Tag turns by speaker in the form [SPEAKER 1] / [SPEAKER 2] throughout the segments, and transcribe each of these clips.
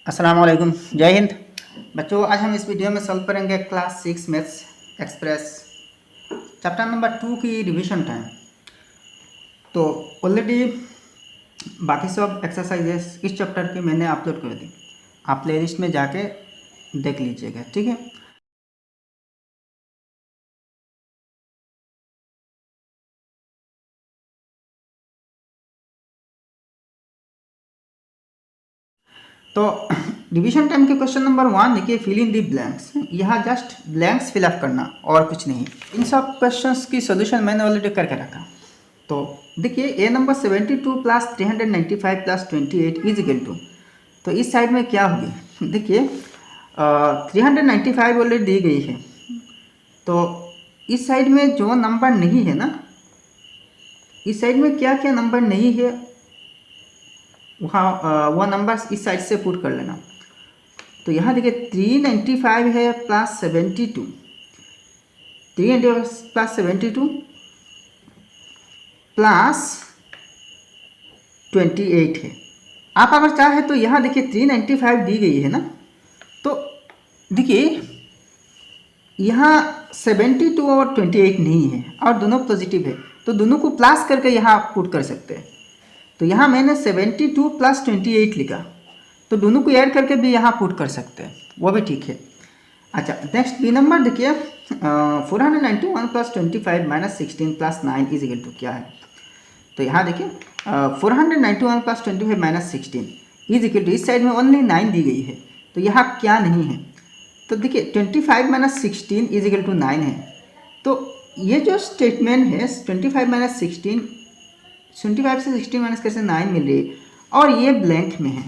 [SPEAKER 1] अस्सलाम वालेकुम, जय हिंद। बच्चों, आज हम इस वीडियो में सॉल्व करेंगे class 6 maths express chapter number 2 की रिवीजन टाइम। तो ऑलरेडी बाकी सब एक्सरसाइजेस इस चैप्टर की मैंने अपलोड कर दी, आप प्लेलिस्ट में जाके देख लीजिएगा, ठीक है। तो रिवीजन टाइम के क्वेश्चन नंबर 1 देखिए, फिल इन दी ब्लैंक्स। यहाँ जस्ट ब्लैंक्स फिलअप करना और कुछ नहीं। इन सब क्वेश्चंस की सॉल्यूशन मैंने ऑलरेडी करके रखा। तो देखिए, A number 72 plus 395 plus 28 is equal to, तो इस साइड में क्या होगी? देखिए 395 ऑलरेडी दी गई है, तो इस साइड में जो नंबर नहीं है ना, इस साइड में क्या क्या नंबर नहीं है वहाँ वह नंबर इस साइड से पुट कर लेना। तो यहाँ देखिए 395 है प्लस 72, 395 प्लस 72 प्लस 28 है। आप अगर चाहे तो यहाँ देखिए 395 दी गई है ना, तो देखिए यहाँ 72 और 28 नहीं है और दोनों पॉजिटिव है, तो दोनों को प्लस करके यहाँ पुट कर सकते हैं। तो यहाँ मैंने 72 प्लस 28 लिखा, तो दोनों को ऐड करके भी यहाँ पुट कर सकते हैं, वो भी ठीक है। अच्छा, नेक्स्ट बी नंबर देखिए, 491 plus 25 minus 16 plus 9 is equal to क्या है? तो यहाँ देखिए 491 plus 25 minus 16 is equal to, इस साइड में ओनली 9 दी गई है, तो यहाँ क्या नहीं है? तो देखिए 25 माइनस 16 इज इक्वल टू 9 है। तो ये जो स्टेटमेंट है 25 माइनस 16, 25 से 16 माइनस कैसे 9 मिल रही है और ये ब्लैंक में है।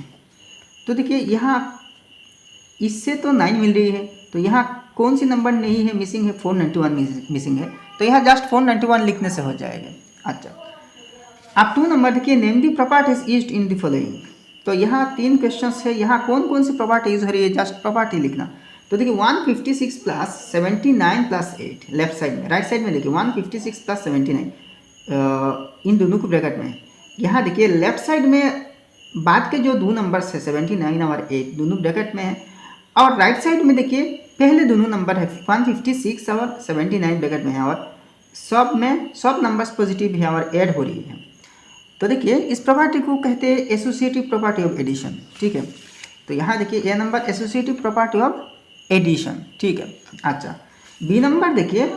[SPEAKER 1] तो देखिए यहाँ इससे तो 9 मिल रही है, तो यहाँ कौन सी नंबर नहीं है, मिसिंग है? 491 मिसिंग है, तो यहाँ जस्ट 491 लिखने से हो जाएगा। अच्छा, आप 2 नंबर देखिए, name the properties used in the following. तो यहाँ 3 क्वेश्चंस है, यहाँ कौन कौन सी प्रॉपर्टी यूज हो रही है, जस्ट प्रॉपर्टी लिखना। तो देखिए 156 प्लस 79 प्लस 8 लेफ्ट साइड में, राइट साइड में देखिए 156 प्लस 79 इन दोनों को ब्रैकेट में है। यहाँ देखिए लेफ्ट साइड में बाद के जो 2 नंबर्स है 79 और 8 दोनों ब्रैकेट में है, और राइट साइड में देखिए पहले दोनों नंबर है 156 और 79 ब्रैकेट में है, और सब नंबर्स पॉजिटिव है और ऐड हो रही है। तो देखिए इस प्रॉपर्टी को कहते हैं एसोसिएटिव प्रॉपर्टी ऑफ एडिशन, ठीक है। तो यहाँ देखिए A number associative property of addition, ठीक है। अच्छा, बी नंबर देखिए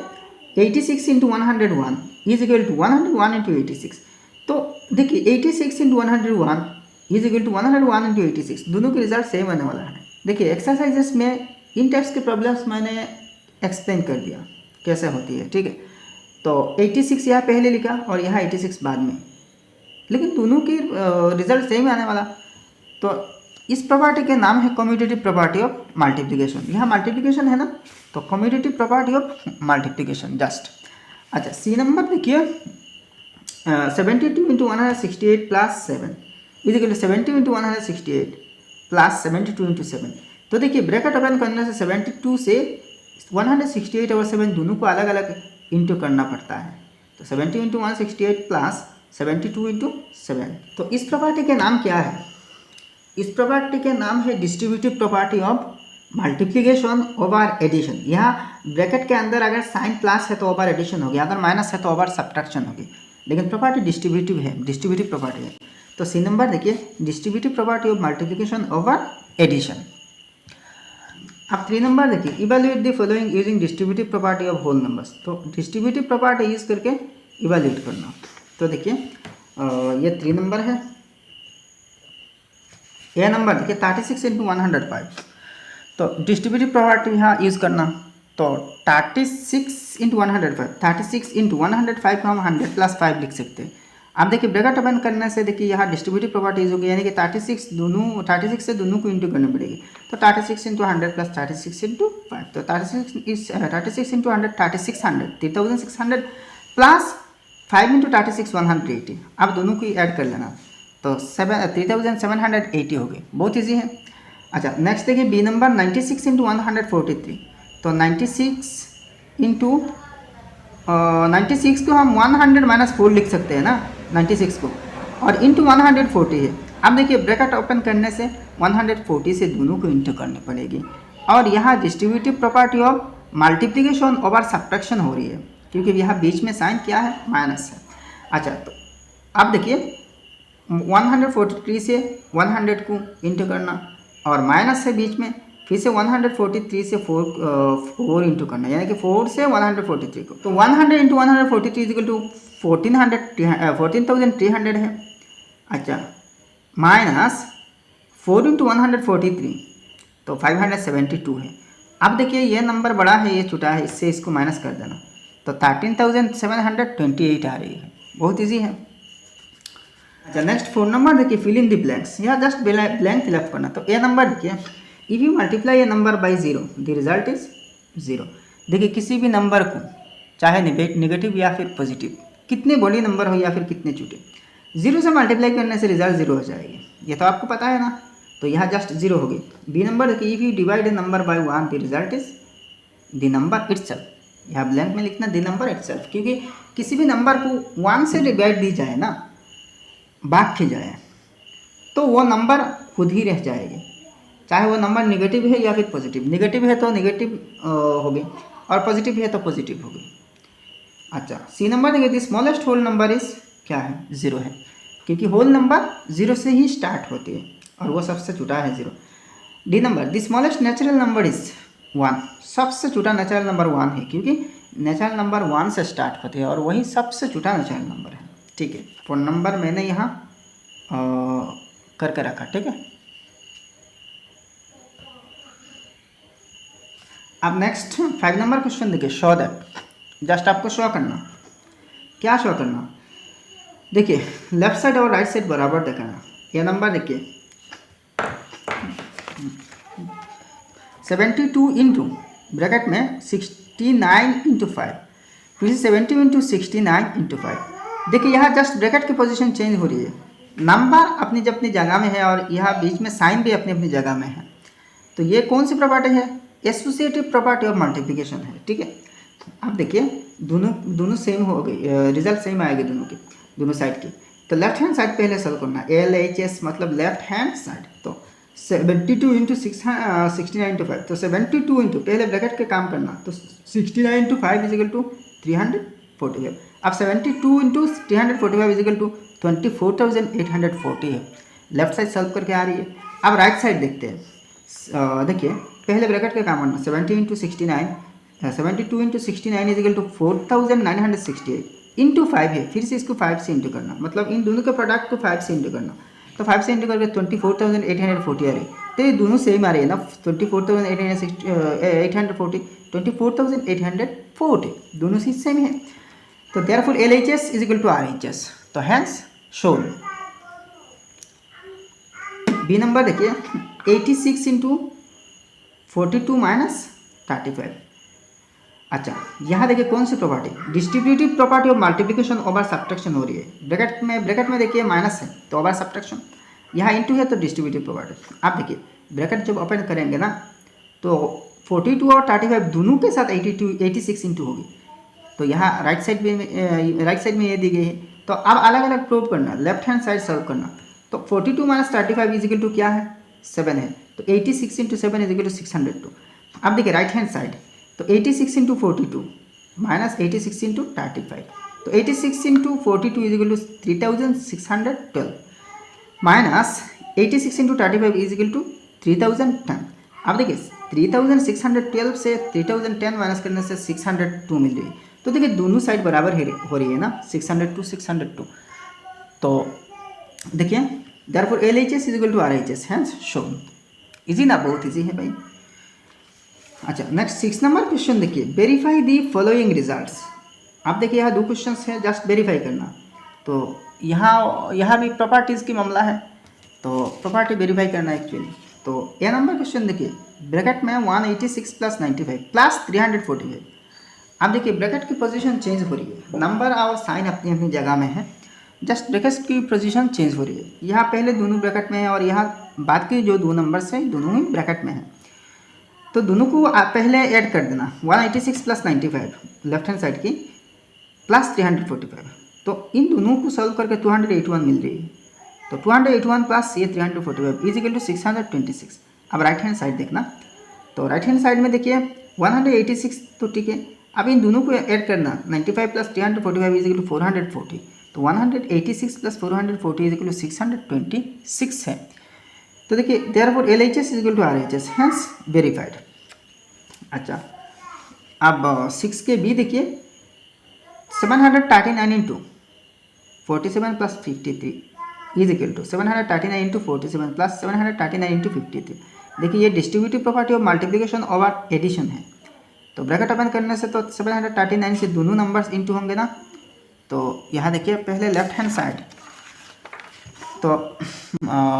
[SPEAKER 1] 86 into 101 is equal to 101 into 86। तो देखिए 86 into 101 is equal to 101 into 86, दोनों के रिजल्ट सेम आने वाला है। देखिए एक्सरसाइजेस में इन टाइप्स के प्रॉब्लम्स मैंने एक्सप्लेन कर दिया कैसे होती है, ठीक है। तो 86 यहाँ पहले लिखा और यहाँ 86 बाद में, लेकिन दोनों की रिजल्ट सेम आने वाला। तो इस प्रॉपर्टी के नाम है कम्यूटेटिव प्रॉपर्टी ऑफ मल्टीप्लिकेशन। यहाँ मल्टीप्लिकेशन है ना, तो commutative property of multiplication just. अच्छा, सी नंबर देखिए 72 into 168 plus 7 is equal to 70 into 168 plus 72 into 7। तो देखिए ब्रैकेट ओपन करने से 72 से 168 और 7 दोनों को अलग अलग इंटू करना पड़ता है। तो 70 इंटू 168 प्लस 72 इंटू 7। तो इस प्रॉपर्टी के नाम क्या है? इस प्रॉपर्टी के नाम है distributive property of multiplication over addition. यहाँ ब्रैकेट के अंदर अगर साइन प्लस है तो ओवर एडिशन होगी, अगर माइनस है तो ओवर सब्ट्रैक्शन होगी, लेकिन प्रॉपर्टी डिस्ट्रीब्यूटिव है, डिस्ट्रीब्यूटिव प्रॉपर्टी है। तो सी नंबर देखिए distributive property of multiplication over addition. अब 3 नंबर देखिए, evaluate the following using distributive property of whole numbers. तो डिस्ट्रीब्यूटिव प्रॉपर्टी यूज करके इवैल्यूएट करना। तो देखिए ये 3 नंबर है, ए नंबर देखिए 36 इंटू 105। तो डिस्ट्रीब्यूटिव प्रॉपर्टी यहाँ यूज़ करना, तो 36 इंटू 105, 36 इंटू 105 को हम 100 प्लस 5 लिख सकते हैं। अब देखिए ब्रैकेट ओपन करने से देखिए यहाँ डिस्ट्रीब्यूटिव प्रॉपर्टी यूज होगी, यानी कि 36 से दोनों को इंटू करनी पड़ेगी। तो 36 इंटू 100 प्लस 36 इंटू 5, तो 36 इंटू 100 3600 3600 प्लस 5 इंटू 36 180। अब दोनों को ऐड कर लेना, तो 3780 हो गई, बहुत ईजी है। अच्छा, नेक्स्ट देखिए बी नंबर 96 इंटू 143। तो 96 इंटू 96 को हम 100 माइनस 4 लिख सकते हैं ना, 96 को, और इंटू 140 है। अब देखिए ब्रैकेट ओपन करने से 140 से दोनों को इंटू करनी पड़ेगी। और यहाँ distributive property of multiplication over subtraction हो रही है, क्योंकि यहाँ बीच में साइन क्या है, माइनस है। अच्छा, तो अब देखिए 143 से 100 को इंटू करना और माइनस है बीच में, फिर से 143 से 4 इंटू करना, यानी कि 4 से 143 को, तो 100 इंटू 143 इक्वल टू 14,300 है। अच्छा, माइनस 4 इंटू 143 तो 572 है। अब देखिए ये नंबर बड़ा है, ये छोटा है, इससे इसको माइनस कर देना, तो 13,728 आ रही है। बहुत इजी है। अच्छा, नेक्स्ट 4 नंबर देखिए, फिल इन द ब्लैंक्स। यहाँ जस्ट ब्लैंक फिलअप करना। तो ए नंबर देखिए, if you multiply A number by 0 the result is 0। देखिए किसी भी नंबर को, चाहे नेगेटिव या फिर पॉजिटिव, कितने बड़ी नंबर हो या फिर कितने छोटे, 0 से मल्टीप्लाई करने से रिजल्ट 0 हो जाएगी। ये तो आपको पता है ना, तो यहाँ जस्ट 0 होगी। बी नंबर देखिए, if you divide A number by 1 the result is the number itself. यहाँ ब्लैंक में लिखना द नंबर इटसेल्फ, क्योंकि किसी भी नंबर को 1 से डिवाइड दी जाए ना, भाग के जाए, तो वो नंबर खुद ही रह जाएगी, चाहे वो नंबर नेगेटिव है या फिर पॉजिटिव। नेगेटिव है तो नेगेटिव होगी और पॉजिटिव है तो पॉजिटिव होगी। अच्छा, सी नंबर देखिए, the smallest whole number is क्या है, 0 है, क्योंकि होल नंबर 0 से ही स्टार्ट होती है और वो सबसे छोटा है 0। D number, the smallest natural number is 1। सबसे छोटा नेचुरल नंबर 1 है, क्योंकि नेचुरल नंबर 1 से स्टार्ट होते हैं और वही सबसे छोटा नेचुरल नंबर है। ठीक है, फोन नंबर मैंने यहाँ करके रखा। ठीक है, अब नेक्स्ट 5 नंबर क्वेश्चन देखिए, शो दैट। जस्ट आपको शो करना, क्या शो करना, देखिए लेफ्ट साइड और राइट साइड बराबर देखना। ये नंबर देखिए 72 इंटू ब्रैकेट में 69 इंटू 5, फिर 70 इंटू 69 इंटू 5। देखिए यहाँ जस्ट ब्रैकेट की पोजीशन चेंज हो रही है, नंबर अपनी जगह में है और यहाँ बीच में साइन भी अपनी अपनी जगह में है। तो ये कौन सी प्रॉपर्टी है, एसोसिएटिव प्रॉपर्टी ऑफ मल्टीप्लिकेशन है। ठीक है, अब देखिए दोनों सेम हो गई, रिजल्ट सेम आएगी दोनों साइड की। तो लेफ्ट हैंड साइड पहले सॉल्व करना, LHS मतलब लेफ्ट हैंड साइड। तो 72 इंटू 69 इंटू 5, तो 72 इंटू पहले ब्रैकेट के काम करना, तो 69 इंटू 5 इज इक्वल टू 345। अब 72 इंटू 345 इज इक्वल टू 24,840 है। लेफ्ट साइड सॉल्व करके आ रही है। अब राइट साइड देखते हैं। देखिए पहले ब्रैकेट का काम करना, 72 into 69 is equal to 4,968 into 5 है, फिर से इसको 5 से इंटू करना, मतलब इन दोनों के प्रोडक्ट को 5 से इंटू करना। तो 5 से इंटू करके 24,840 आ रही है। तो ये दोनों सेम आ रही है ना, 24,840 24,840 दोनों चीज सेम है। तो therefore LHS is equal to RHS, तो हैंस शोन। बी नंबर देखिए 86 इंटू 42 माइनस 35। अच्छा, यहाँ देखिए कौन सी property, distributive property of multiplication over subtraction हो रही है। ब्रैकेट में देखिए माइनस है तो ओवर सब्ट्रैक्शन, यहाँ इंटू है तो डिस्ट्रीब्यूटिव प्रॉपर्टी। आप देखिए ब्रैकेट जब ओपन करेंगे ना, तो 42 और 35 दोनों के साथ 86 इंटू होगी। तो यहाँ राइट साइड में ये दी गई है। तो अब अलग अलग प्रूव करना, लेफ्ट हैंड साइड सॉल्व करना। तो 42 माइनस 35 इज इक्वल टू क्या है, 7 है। तो 86 इंटू 7 इज इक्वल टू 602। अब देखिए राइट हैंड साइड, तो 86 इंटू 42 माइनस 86 इंटू 35, तो 86 into 42 is equal to 3612 minus 86 into 35 is equal to 3010। अब देखिए 3612 से 3010 माइनस करने से 602 मिल रही है। तो देखिए दोनों साइड बराबर हो रही है ना, 602। तो देखिए therefore LHS is equal to RHS, hence shown. Easy ना, बहुत इजी है भाई। अच्छा, नेक्स्ट 6 नंबर क्वेश्चन देखिए, वेरीफाई दी फॉलोइंग रिजल्ट्स। आप देखिए यहाँ 2 क्वेश्चंस है, जस्ट वेरीफाई करना। तो यहाँ भी प्रॉपर्टीज़ की मामला है, तो प्रॉपर्टी वेरीफाई करना एक्चुअली। तो ये नंबर क्वेश्चन देखिए, ब्रैकेट में 186 प्लस 95 प्लस 345। अब देखिए ब्रैकेट की पोजीशन चेंज हो रही है, नंबर और साइन अपनी अपनी जगह में है, जस्ट ब्रैकेट की पोजीशन चेंज हो रही है। यहाँ पहले दोनों ब्रैकेट में है और यहाँ बाद के जो 2 नंबर्स हैं दोनों ही ब्रैकेट में है। तो दोनों को पहले ऐड कर देना, 186 प्लस 95 लेफ्ट हैंड साइड की प्लस 345। तो इन दोनों को सॉल्व करके 281 मिल रही है। तो 281 प्लस ये 345 इज इक्वल टू 626। अब राइट हैंड साइड देखना, तो राइट हैंड साइड में देखिए 186 तो ठीक है। अब इन दोनों को ऐड करना, 95 प्लस 345 इज इक्वल टू 440, तो 186 प्लस 440 इज इक्वल टू 626 है। तो देखिए therefore LHS is equal to RHS, hence verified. अच्छा अब 6 के बी देखिए 739 into 47 plus 53 is equal to 739 into 47 plus 739 into 53। देखिए ये distributive property of multiplication over addition है। तो ब्रैकेट ओपन करने से तो 739 से दोनों नंबर्स इंटू होंगे ना। तो यहाँ देखिए पहले लेफ्ट हैंड साइड, तो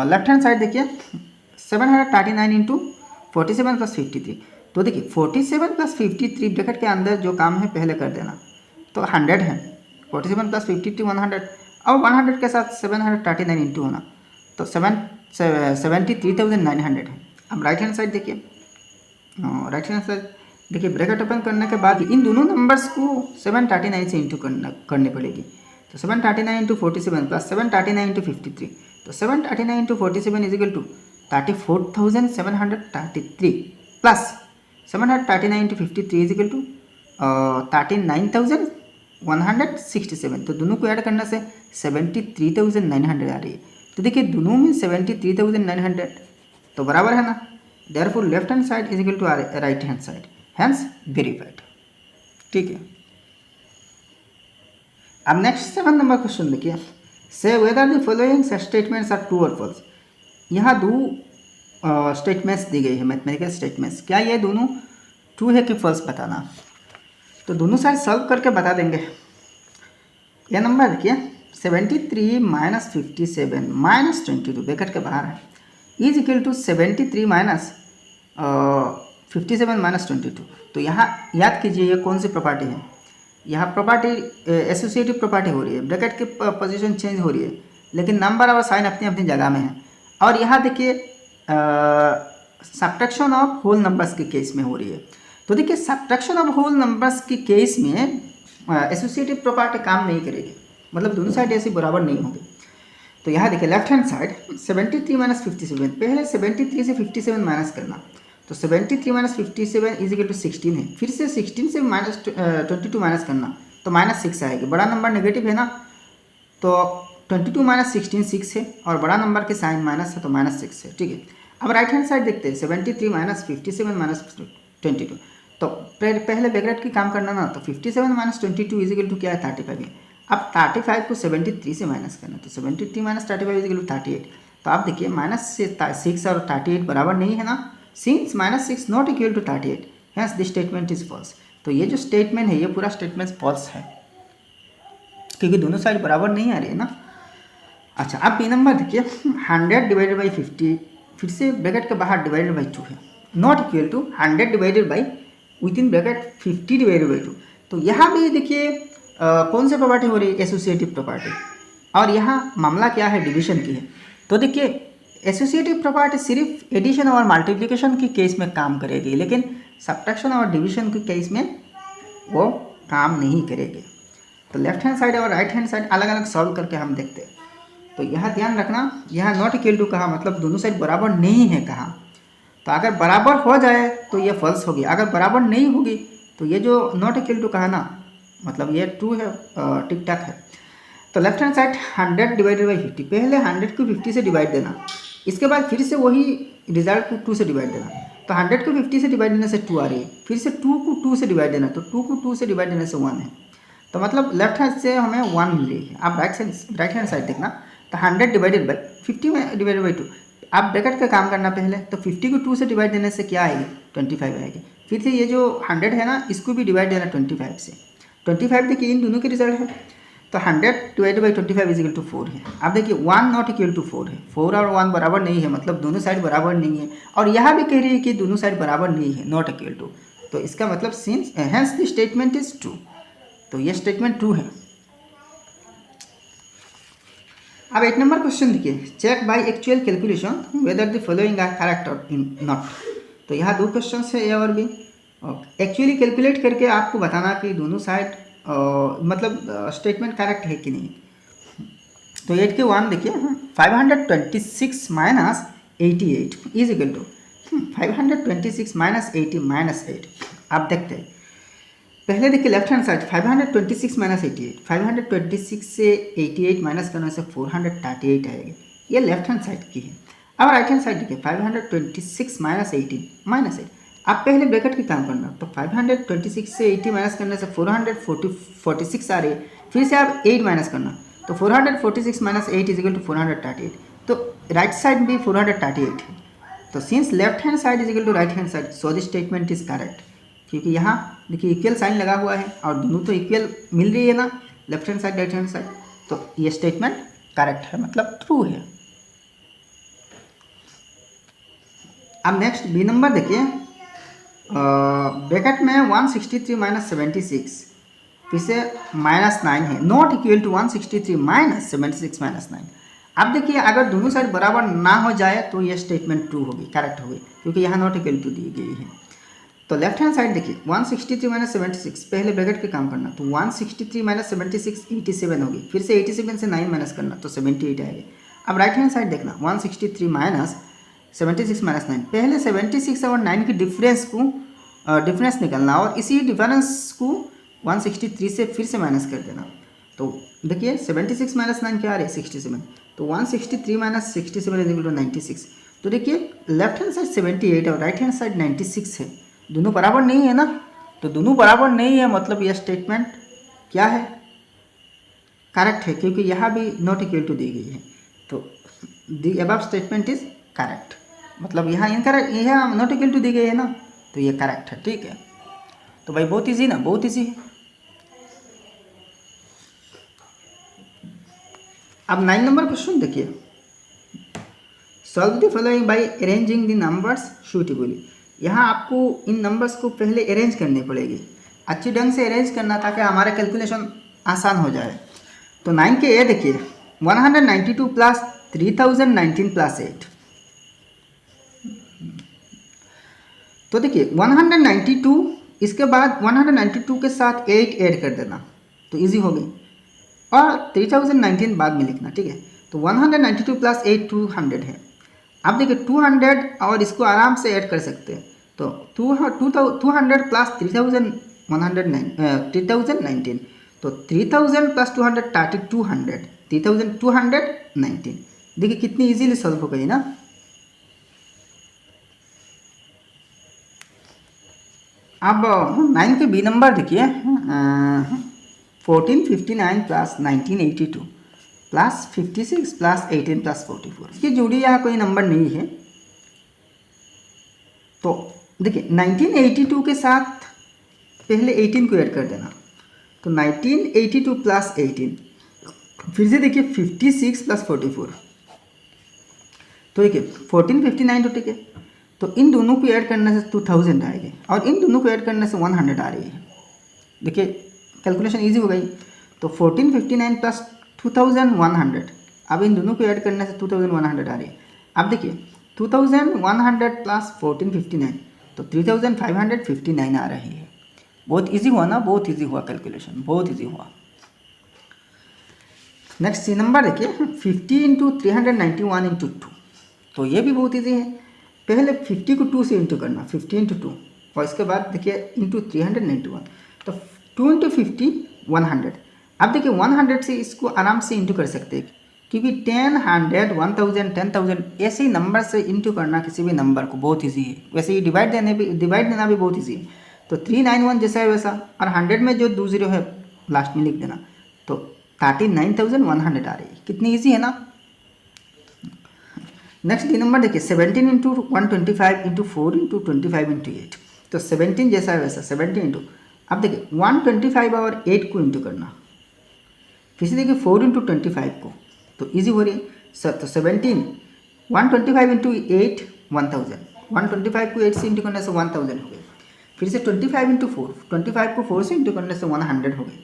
[SPEAKER 1] लेफ्ट हैंड साइड देखिए 739 इंटू 47 प्लस 53। तो देखिए 47 प्लस 53 ब्रैकेट के अंदर जो काम है पहले कर देना, तो 100 है, 47 प्लस 53 100, अब 100 के साथ 739 इंटू होना, तो 73,900 है। अब राइट हैंड साइड देखिए, राइट हैंड साइड देखिए ब्रैकेट ओपन करने के बाद इन दोनों नंबर्स को 739 से इंटू करनी पड़ेगी। तो 739 इंटू 47 प्लस 739 इंटू 53, तो 739 into 47 is equal to 34,733 plus 739 into 53 is equal to 39,167। तो दोनों को ऐड करने से 73,900 आ रही है। तो देखिए दोनों में 73,900 तो बराबर है ना। Therefore left hand side is equal to right hand side, hence verified. ठीक है। अब नेक्स्ट 7 नंबर क्वेश्चन देखिए, say whether the following statements are true और फॉल्स। यहाँ दो स्टेटमेंट्स दी गई है, मैथमेटिकल स्टेटमेंट्स, क्या ये दोनों ट्रू है कि फॉल्स बताना। तो दोनों साइड सॉल्व करके बता देंगे। यह नंबर देखिए 73 माइनस 57 माइनस 22 ब्रैकेट के बाहर है is equal to 73 minus 57 minus 22। तो यहाँ याद कीजिए ये कौन सी प्रॉपर्टी है, यहाँ प्रॉपर्टी एसोसिएटिव प्रॉपर्टी हो रही है, ब्रैकेट की पोजीशन चेंज हो रही है, लेकिन नंबर और साइन अपनी अपनी जगह में है। और यहाँ देखिए सब्ट्रैक्शन ऑफ होल नंबर्स के केस में हो रही है। तो देखिए सब्ट्रैक्शन ऑफ होल नंबर्स के केस में एसोसिएटिव प्रॉपर्टी काम नहीं करेगी, मतलब दोनों साइड ऐसी बराबर नहीं होंगे। तो यहाँ देखिए लेफ्ट हैंड साइड 73 माइनस 57, पहले 73 से 57 माइनस करना, तो 73 माइनस 57 इज इक्वल टू 16 है। फिर से 16 से माइनस 22 माइनस करना, तो माइनस 6 आएगी, बड़ा नंबर नेगेटिव है ना, तो 22 माइनस 16 6 है, और बड़ा नंबर के साइन माइनस है तो माइनस 6 है। ठीक है। अब राइट हैंड साइड देखते हैं 73 माइनस 57 माइनस 22, तो पहले ब्रैकेट की काम करना ना, तो 57 माइनस 22 इज इक्वल टू क्या है 35 है। अब 35 को 73 से माइनस करना, तो 73 माइनस 35 इज इक्वल टू 38। तो आप देखिए माइनस से 6 और 38 बराबर नहीं है ना, since minus 6 not equal to 38, hence this statement is false. तो ये जो स्टेटमेंट है ये पूरा स्टेटमेंट फॉल्स है, क्योंकि दोनों साइड बराबर नहीं आ रही है ना। अच्छा अब बी नंबर देखिए 100 डिवाइडेड बाई 50, फिर से ब्रैकेट के बाहर डिवाइडेड बाई 2 है, not equal to 100 divided by within bracket 50 divided by 2। तो यहाँ भी देखिए कौन सी प्रॉपर्टी हो रही है, एसोसिएटिव प्रॉपर्टी, और यहाँ मामला क्या है, डिवीजन की है। तो देखिए एसोसिएटिव प्रॉपर्टी सिर्फ एडिशन और मल्टीप्लिकेशन के केस में काम करेगी, लेकिन सब्ट्रैक्शन और डिवीजन के केस में वो काम नहीं करेगी। तो लेफ्ट हैंड साइड और राइट हैंड साइड अलग अलग सॉल्व करके हम देखते हैं। तो यहाँ ध्यान रखना, यहाँ नॉट इक्वल टू कहा मतलब दोनों साइड बराबर नहीं है कहा, तो अगर बराबर हो जाए तो ये फॉल्स होगी, अगर बराबर नहीं होगी तो ये जो नॉट इक्वल टू कहा ना मतलब ये ट्रू है, ठीक ठाक है। तो left hand side 100 divided by 50, पहले 100 को 50 से डिवाइड देना, इसके बाद फिर से वही रिजल्ट को 2 से डिवाइड देना। तो 100 को 50 से डिवाइड देने से 2 आ रही है, फिर से 2 को 2 से डिवाइड देना, तो 2 को 2 से डिवाइड देने से 1 है, तो मतलब लेफ्ट हैंड से हमें 1 मिल रही है। अब राइट हैंड साइड देखना, तो 100 डिवाइडेड बाई 50 में डिवाइडेड बाई 2, आप ब्रैकेट का काम करना पहले, तो 50 को 2 से डिवाइड देने से क्या आएगी 25 आएगी। फिर से ये जो 100 है ना इसको भी डिवाइड देना 25 से, 25 देखिए इन दोनों के रिजल्ट है, तो 100 divided by 25 is equal to 4 है। अब देखिए 1 नॉट इक्वल टू 4 है, 4 और 1 बराबर नहीं है, मतलब दोनों साइड बराबर नहीं है, और यहाँ भी कह रही है कि दोनों साइड बराबर नहीं है, नॉट इक्वल टू, तो इसका मतलब since hence the statement is true, तो ये स्टेटमेंट ट्रू है। अब 8 नंबर क्वेश्चन देखिए, check by actual calculation whether the following are correct और नॉट। तो यहाँ 2 क्वेश्चन है ए और बी, एक्चुअली कैलकुलेट करके आपको बताना कि दोनों साइड मतलब स्टेटमेंट करेक्ट है कि नहीं। तो 8 के 1 देखिए 526 minus 88 is equal to 526 minus 80 minus 8। आप देखते हैं पहले देखिए लेफ्ट हैंड साइड 526 माइनस 88, 526 से 88 माइनस करने से 438 आएगा, ये लेफ्ट हैंड साइड की है। अब राइट हैंड साइड देखिए 526 माइनस 18 माइनस 8। आप पहले ब्रैकेट की काम करना, तो 526 से 80 माइनस करने से 446 आ रही है, फिर से आप 8 माइनस करना, तो 446 माइनस 8 इज इक्वल टू 438। तो राइट साइड भी 438 है। तो since left hand side is equal to right hand side, so this statement is correct, क्योंकि यहाँ देखिए इक्वल साइन लगा हुआ है और दोनों तो इक्वल मिल रही है ना, left hand side right hand side, तो ये स्टेटमेंट करेक्ट है, मतलब ट्रू है। अब नेक्स्ट बी नंबर देखिए, ब्रैकेट में 163 माइनस 76 फिर से माइनस 9 है, not equal to 163 minus 76 minus 9। अब देखिए अगर दोनों साइड बराबर ना हो जाए तो ये स्टेटमेंट ट्रू होगी, करेक्ट होगी, क्योंकि यहाँ नॉट इक्वल टू दी गई है। तो लेफ्ट हैंड साइड देखिए 163 माइनस 76, पहले ब्रैकेट के काम करना, तो 163 माइनस 76 87 होगी, फिर से 87 से 9 माइनस करना तो 78 आएगी। अब राइट हैंड साइड देखना 163 माइनस 76 माइनस 9, पहले 76 और 9 की डिफरेंस निकलना और इसी डिफरेंस को 163 से फिर से माइनस कर देना। तो देखिए 76 माइनस 9 क्या आ रही है 67, तो 163 माइनस 67 इज इक्वल टू 96। तो देखिए लेफ्ट हैंड साइड 78 और राइट हैंड साइड 96 है, दोनों बराबर नहीं है ना, तो दोनों बराबर नहीं है मतलब यह स्टेटमेंट क्या है, करेक्ट है, क्योंकि यहाँ भी नॉट इक्वल टू दी गई है। तो the above statement is correct, मतलब यहाँ इनकरेक्ट, यह नॉट इक्वल टू दी गई है ना, तो ये करेक्ट है। ठीक है, तो भाई बहुत इजी ना, बहुत इजी है। अब 9 नंबर क्वेश्चन देखिए, solve the following bye arranging the numbers suitably. यहाँ आपको इन नंबर्स को पहले अरेंज करनी पड़ेगी, अच्छी ढंग से अरेंज करना ताकि हमारा कैलकुलेशन आसान हो जाए। तो 9 के ए देखिए 192 प्लस 3019 प्लस 8, तो देखिए 192 इसके बाद 192 के साथ 8 ऐड कर देना तो इजी हो गई, और 3019 बाद में लिखना। ठीक है, तो 192 प्लस 8 200 है। अब देखिए 200 और इसको आराम से ऐड कर सकते हैं, तो 200 प्लस 3019, तो 3000 प्लस 200 3200, 3219। देखिए कितनी इजीली सॉल्व हो गई ना। अब 9 के बी नंबर देखिए 1459 प्लस 1982 प्लस 56 प्लस 18 प्लस 44, इसकी जोड़ी यहाँ कोई नंबर नहीं है। तो देखिए 1982 के साथ पहले 18 को ऐड कर देना, तो 1982 प्लस 18, फिर से देखिए 56 प्लस 44, तो देखिए 1459 तो ठीक है, तो इन दोनों को ऐड करने से 2000 आएगी और इन दोनों को ऐड करने से 100 आ रही है। देखिए कैलकुलेशन इजी हो गई, तो 1459 प्लस 2100, अब इन दोनों को ऐड करने से 2100 आ रही है। अब देखिए 2100 प्लस 1459, तो 3559 आ रही है। बहुत इजी हुआ ना, बहुत इजी हुआ कैलकुलेशन, बहुत इजी हुआ। नेक्स्ट सी नंबर देखिए 50 इंटू 391 इंटू 2, तो ये भी बहुत इजी है। पहले 50 को 2 से इंटू करना, 50 इंटू 2, और इसके बाद देखिए इंटू 391, तो 2 इंटू 50 100। अब देखिए 100 से इसको आराम से इंटू कर सकते हैं, क्योंकि 10 100 1000 10,000 ऐसे ही नंबर से इंटू करना किसी भी नंबर को बहुत इजी है। वैसे ही डिवाइड देना भी बहुत इजी है। तो 391 जैसा है वैसा, और 100 में जो 2 0 है लास्ट में लिख देना, तो 39,100 आ रही है। कितनी ईजी है ना। नेक्स्ट डी नंबर देखिए 17 इंटू 125 इंटू 4 इंटू 25 इंटू 8, तो 17 जैसा है वैसा 17 इंटू, अब देखिए 125 और 8 को इंटू करना, फिर से देखिए 4 इंटू 25 को, तो ईजी हो रही है सर। तो 17 125 इंटू 8 1000, 125 को 8 से इंटू करने से 1000 हो गई, फिर से 25 इंटू 4, 25 को 4 से इंटू करने से 100 हो गई।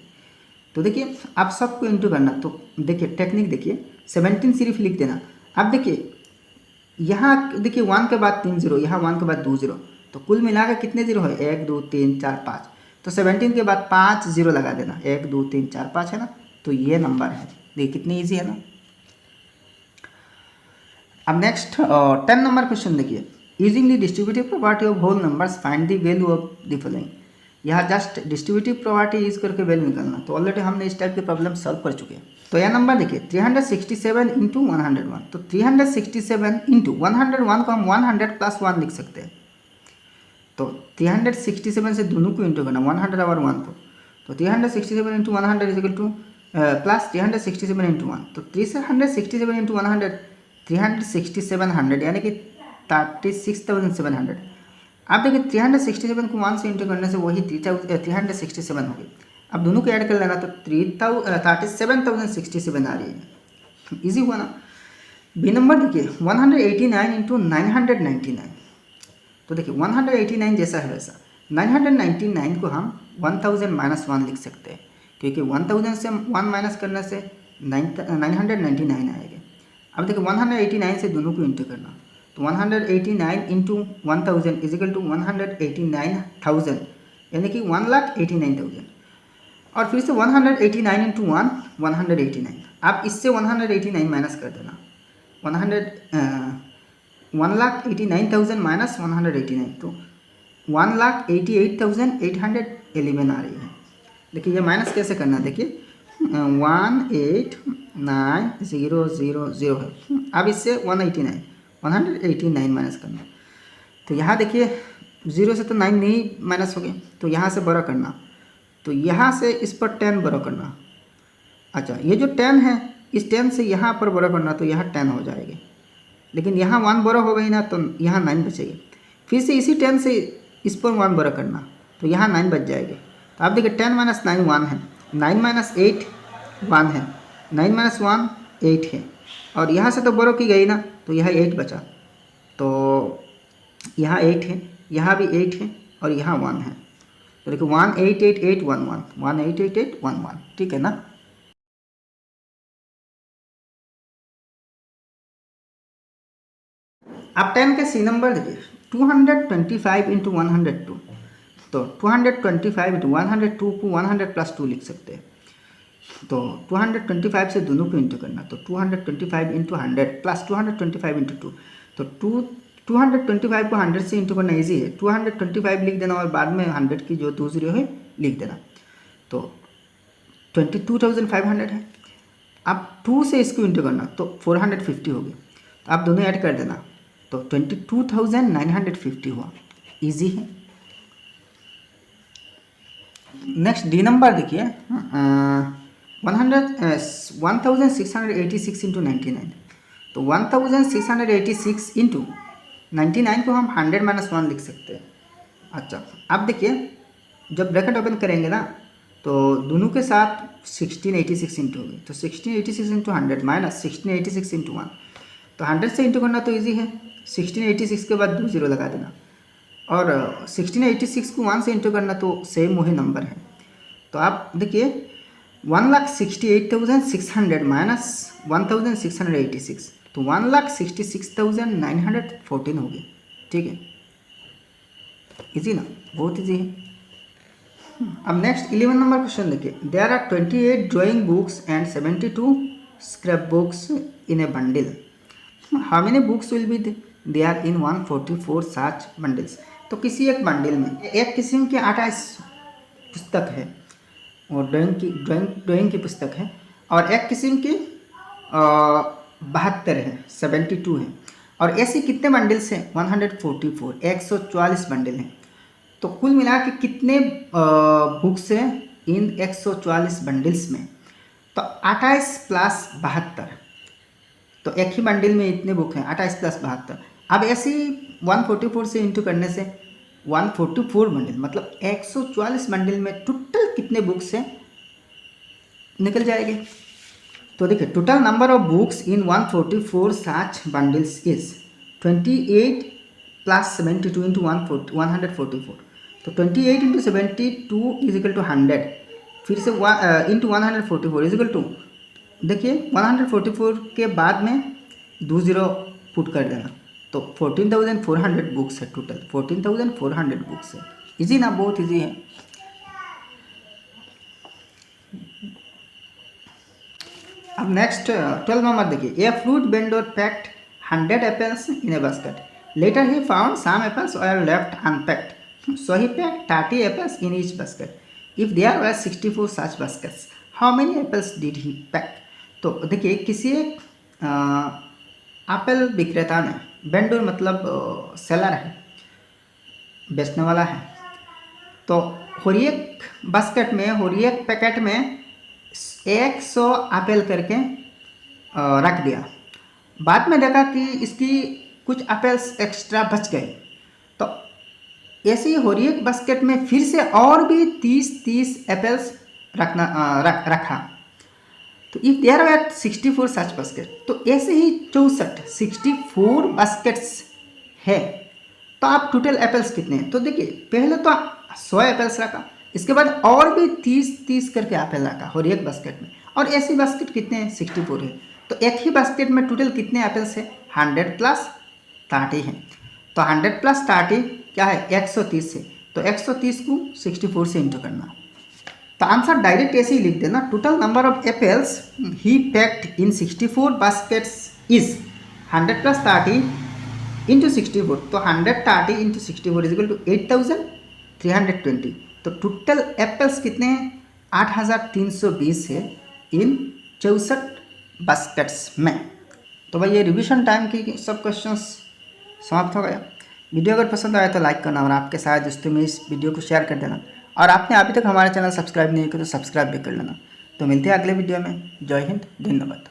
[SPEAKER 1] तो देखिए आप सबको इंटू करना, तो देखिए टेक्निक देखिए 17 सिर्फ लिख देना। अब देखिए यहाँ देखिए 1 के बाद 3 0, यहाँ 1 के बाद 2 0, तो कुल मिलाकर कितने 0 है 1 2 3 4 5, तो 17 के बाद 5 0 लगा देना, 1 2 3 4 5 है ना, तो ये नंबर है। देखिए कितनी ईजी है ना। अब नेक्स्ट 10 नंबर क्वेश्चन देखिए, using the distributive property of whole numbers find the value of the following. यहाँ जस्ट डिस्ट्रीब्यूटिव प्रॉपर्टी यूज करके वैल्यू निकालना, तो ऑलरेडी हमने इस टाइप के प्रॉब्लम सॉल्व कर चुके हैं। तो यह नंबर देखिए 367 इंटू 101, तो 367 इंटू 101 को हम 100 प्लस 1 लिख सकते हैं। तो 367 से दोनों को इंटू करना, 100 और 1 को, तो 367 into 100 is equal two plus 367 into 1, तो 367 इंटू 100 36700 यानी कि 36,700। अब देखिए 367 को 1 से इंटू करने से वही 367 हो गई। अब दोनों को ऐड कर लेना, तो 37,067 आ रही है, इजी हुआ ना। बी नंबर देखिए 189 इंटू 999, तो देखिए 189 जैसा है वैसा 999 को हम 1000 माइनस 1 लिख सकते हैं, क्योंकि 1000 से 1 माइनस करने से 999 आएगा। अब देखिए 189 से दोनों को इंटू करना, तो 189 इंटू 1000 इज इक्वल टू 189,000 यानी कि 1,89,000। और फिर से 189 इंटू 1 189। आप इससे 189 माइनस कर देना, 1,89,000 माइनस 189, तो 1,88,811 आ रही है। देखिए ये माइनस कैसे करना, देखिए 189,000 है। अब इससे 189 माइनस करना, तो यहाँ देखिए 0 से तो 9 नहीं माइनस हो गए, तो यहाँ से बड़ा करना, तो यहाँ से इस पर 10 बड़ा करना। अच्छा, ये जो 10 है इस 10 से यहाँ पर बड़ा करना, तो यहाँ 10 हो जाएगी, लेकिन यहाँ 1 बड़ा हो गई ना, तो यहाँ 9 बचेगी। फिर से इसी 10 से इस पर 1 बड़ा करना, तो यहाँ 9 बच जाएगी। तो आप देखिए 10 माइनस 9 1 है, 9 माइनस 8 1 है, 9 माइनस 1 8 है, और यहाँ से तो बड़ा की गई ना, तो यहाँ 8 बचा, तो यहाँ 8 है, यहाँ भी 8 है, और यहाँ 1 है, तो देखो 1,888,11 1,888,11, ठीक है ना। अब 10 के सी नंबर देखिए 225 इंटू 102, तो 225 इंटू 102 को 100 प्लस 2 लिख सकते हैं। तो 225 से दोनों को इंटू करना, तो 225 इंटू 100 प्लस 225 इंटू 2, तो 225 को 100 से इंटू करना इजी है, 225 लिख देना और बाद में 100 की जो 2 0 है लिख देना, तो 22,500 है। अब 2 से इसको इंटू करना, तो 450 होगी, तो आप दोनों ऐड कर देना, तो 22,950 हुआ, इजी है। नेक्स्ट डी नंबर देखिए 1686 इंटू 99, तो 1686 इंटू 99 को हम 100 माइनस 1 लिख सकते हैं। अच्छा, अब देखिए जब ब्रैकेट ओपन करेंगे ना, तो दोनों के साथ 1686 इंटू होगी, तो 1686 इंटू 100 माइनस 1686 इंटू 1, तो 100 से इंटू करना तो ईजी है, 1686 के बाद 2 0 लगा देना, और 1686 को 1 से इंटू करना तो सेम वही नंबर है। तो आप देखिए 1,68,600 माइनस 1,686, तो 1,66,914 हो गई, ठीक है, इजी ना, बहुत इजी है। अब नेक्स्ट 11 नंबर क्वेश्चन देखिए, there are 28 drawing books and 72 scrap books in a bundle, how many books will be there in 144 such bundles. तो किसी एक बंडल में एक किस्म के 28 पुस्तक है, और ड्राइंग की पुस्तक है, और एक किस्म की 72 है, 72 है, और ऐसी कितने बंडल्स हैं 144, 144 बंडल हैं। तो कुल मिला के कितने बुक्स हैं इन 144 बंडल्स में, तो 28 प्लस 72, तो एक ही बंडल में इतने बुक हैं 28 प्लस 72। अब ऐसे 144 से इंटू करने से 144 बंडल मतलब 144 बंडल में टोटल कितने बुक्स हैं निकल जाएंगे। तो देखिए total number of books in 144 such bundles is 28 plus 72 into 144, तो 28 इंटू 72 इज इक्वल टू 100, फिर से इंटू 144 इज इक्वल टू, देखिए 144 के बाद में 2 0 पुट कर देना, तो 14,400 बुक्स है टोटल, 14,400 बुक्स है, इजी ना, बहुत इजी है। अब नेक्स्ट 12 नंबर देखिए, a fruit vendor packed 100 apples in a basket. Later he found some apples were left unpacked. So he packed 30 apples in each basket. If there were 64 such baskets, how many apples did he pack? तो देखिए किसी एक Apple विक्रेता ने, vendor मतलब seller है, बेचने वाला है, तो हर एक बास्केट में, हर एक पैकेट में 100 एप्पल करके रख दिया। बाद में देखा कि इसकी कुछ एप्पल्स एक्स्ट्रा बच गए, तो ऐसे ही हर एक बास्केट में फिर से और भी 30 एप्पल्स रखा। तो if there are 64 such basket, तो ऐसे ही 64 बास्केट्स है। तो आप टोटल एप्पल्स कितने हैं? तो देखिए पहले तो 100 एप्पल्स रखा, इसके बाद और भी 30 करके एप्पल रखा हर एक बास्केट में, और ऐसी बास्केट कितने हैं? 64 है। तो एक ही बास्केट में टोटल कितने एप्पल्स है? 100 + 30 है। तो 100 + 30 क्या है? 130 है। तो 130 को 64 से इंटू करना। तो आंसर डायरेक्ट ऐसे ही लिख देना, total number of apples he packed in 64 baskets is 100 + 30 into 64। तो 130 इंटू 64 इज इक्वल टू 8320। तो टोटल एप्पल्स कितने हैं? 8320 है इन 64 बास्केट्स में। तो भाई ये रिवीजन टाइम की सब क्वेश्चंस समाप्त हो गया। वीडियो अगर पसंद आया तो लाइक करना और आपके सारे दोस्तों में इस वीडियो को शेयर कर देना, और आपने अभी तक हमारा चैनल सब्सक्राइब नहीं किया तो सब्सक्राइब भी कर लेना। तो मिलते हैं अगले वीडियो में। जय हिंद, धन्यवाद।